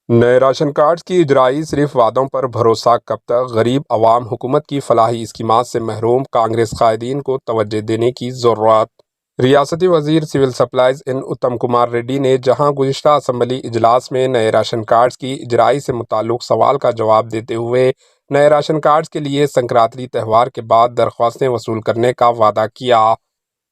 نئے ration cards کی اجرائی صرف وعدوں پر بھروسہ کب تک؟ غریب عوام حکومت کی فلاحی اسکیمات سے محروم، کانگریس قائدین کو توجہ دینے کی ضرورت۔ ریاستی وزیر سول سپلائز ان اتم کمار ریڈی نے جہاں گزشتہ اسمبلی اجلاس میں نئے راشن کارڈز کی اجرائی سے متعلق سوال کا جواب دیتے ہوئے نئے راشن کارڈز کے لیے سنکرانتی تہوار کے بعد درخواستیں وصول کرنے کا وعدہ کیا۔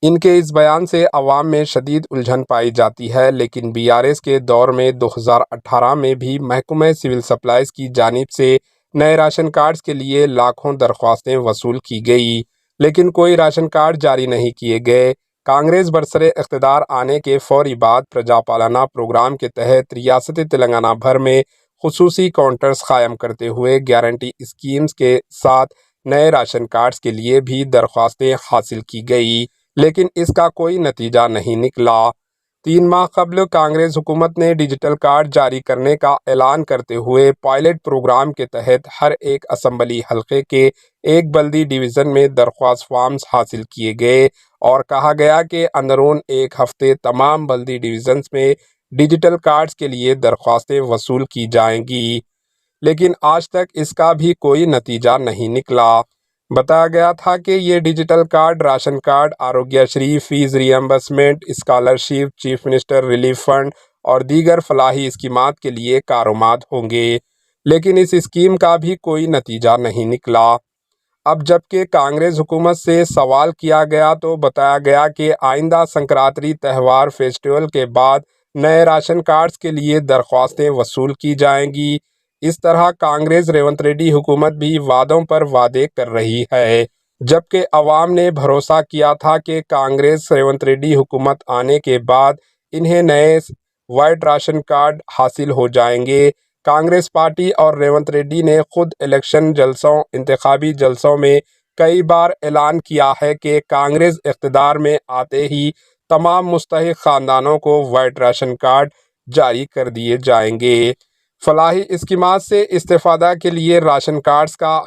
ان کے اس بیان سے عوام میں شدید الجھن پائی جاتی ہے، لیکن BRS کے دور میں 2018 میں بھی محکمہ سول سپلائز کی جانب سے نئے راشن کارڈز کے لیے لاکھوں درخواستیں وصول کی گئی، لیکن کوئی راشن کارڈ جاری نہیں کیے گئے۔ کانگریس برسر اقتدار آنے کے فوری بعد پرجا پالنا پروگرام کے تحت ریاست تلنگانہ بھر میں خصوصی کاؤنٹرز قائم کرتے ہوئے گارنٹی اسکیمز کے ساتھ نئے راشن کارڈز کے لیے بھی درخواستیں حاصل کی گئی، لیکن اس کا کوئی نتیجہ نہیں نکلا۔ 3 ماہ قبل کانگریس حکومت نے ڈیجیٹل کارڈ جاری کرنے کا اعلان کرتے ہوئے پائلٹ پروگرام کے تحت ہر ایک اسمبلی حلقے کے ایک بلدی ڈویژن میں درخواست فارمز حاصل کیے گئے اور کہا گیا کہ اندرون ایک ہفتے تمام بلدی ڈویژنز میں ڈیجیٹل کارڈز کے لیے درخواستیں وصول کی جائیں گی، لیکن آج تک اس کا بھی کوئی نتیجہ نہیں نکلا۔ بتایا گیا تھا کہ یہ digital card ration card, Aarogya Sri, fee reimbursement, scholarship, chief minister relief fund اور دیگر فلاحی اسکیمات کے لیے کارآمد ہوں گے، لیکن اس اسکیم کا بھی کوئی نتیجہ نہیں نکلا۔ اب جبکہ کانگریس حکومت سے سوال کیا گیا تو بتایا گیا کہ آئندہ سنکرانتی تہوار فیسٹیول کے بعد نئے راشن کارڈز کے لیے درخواستیں وصول کی جائیں گی۔ اس طرح کانگریس ریونت ریڈی حکومت بھی وعدوں پر وعدے کر رہی ہے، جبکہ عوام نے بھروسہ کیا تھا کہ کانگریس ریونت ریڈی حکومت آنے کے بعد انہیں نئے وائٹ راشن کارڈ حاصل ہو جائیں گے۔ کانگریس پارٹی اور ریونت ریڈی نے خود الیکشن جلسوں، انتخابی جلسوں میں کئی بار اعلان کیا ہے کہ کانگریس اقتدار میں آتے ہی تمام مستحق خاندانوں کو وائٹ راشن کارڈ جاری کر دیے جائیں گے۔ فلاحی اسکیمات سے استفادہ کے لیے راشن کارڈز کا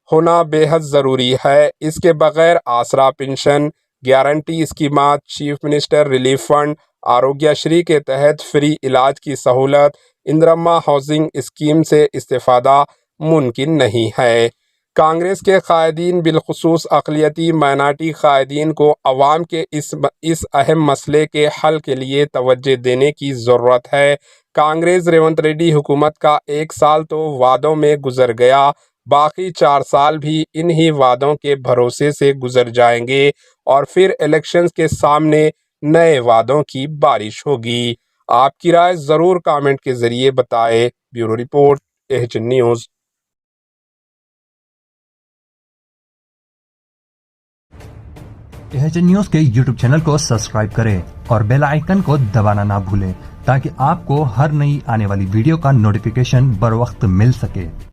ہونا بے حد ضروری ہے۔ اس کے بغیر آسرا پنشن، گارنٹی اسکیمات، chief minister relief fund, Aarogya Sri کے تحت فری علاج کی سہولت، اندرما ہاؤسنگ اسکیم سے استفادہ ممکن نہیں ہے۔ کانگریس کے قائدین، بالخصوص اقلیتی مائنارٹی قائدین کو عوام کے اس اہم مسئلے کے حل کے لیے توجہ دینے کی ضرورت ہے۔ کانگریس ریونت ریڈی حکومت کا 1 سال تو وعدوں میں گزر گیا، باقی 4 سال بھی انہی وعدوں کے بھروسے سے گزر جائیں گے اور پھر الیکشنز کے سامنے نئے وعدوں کی بارش ہوگی۔ آپ کی رائے ضرور کامنٹ کے ذریعے بتائیں۔ Bureau report, AHN news. AHN news کے YouTube چینل کو سبسکرائب کریں اور بیل آئیکن کو دبانا نہ بھولیں تاکہ آپ کو ہر نئی آنے والی ویڈیو کا نوٹیفیکیشن بر وقت مل سکے۔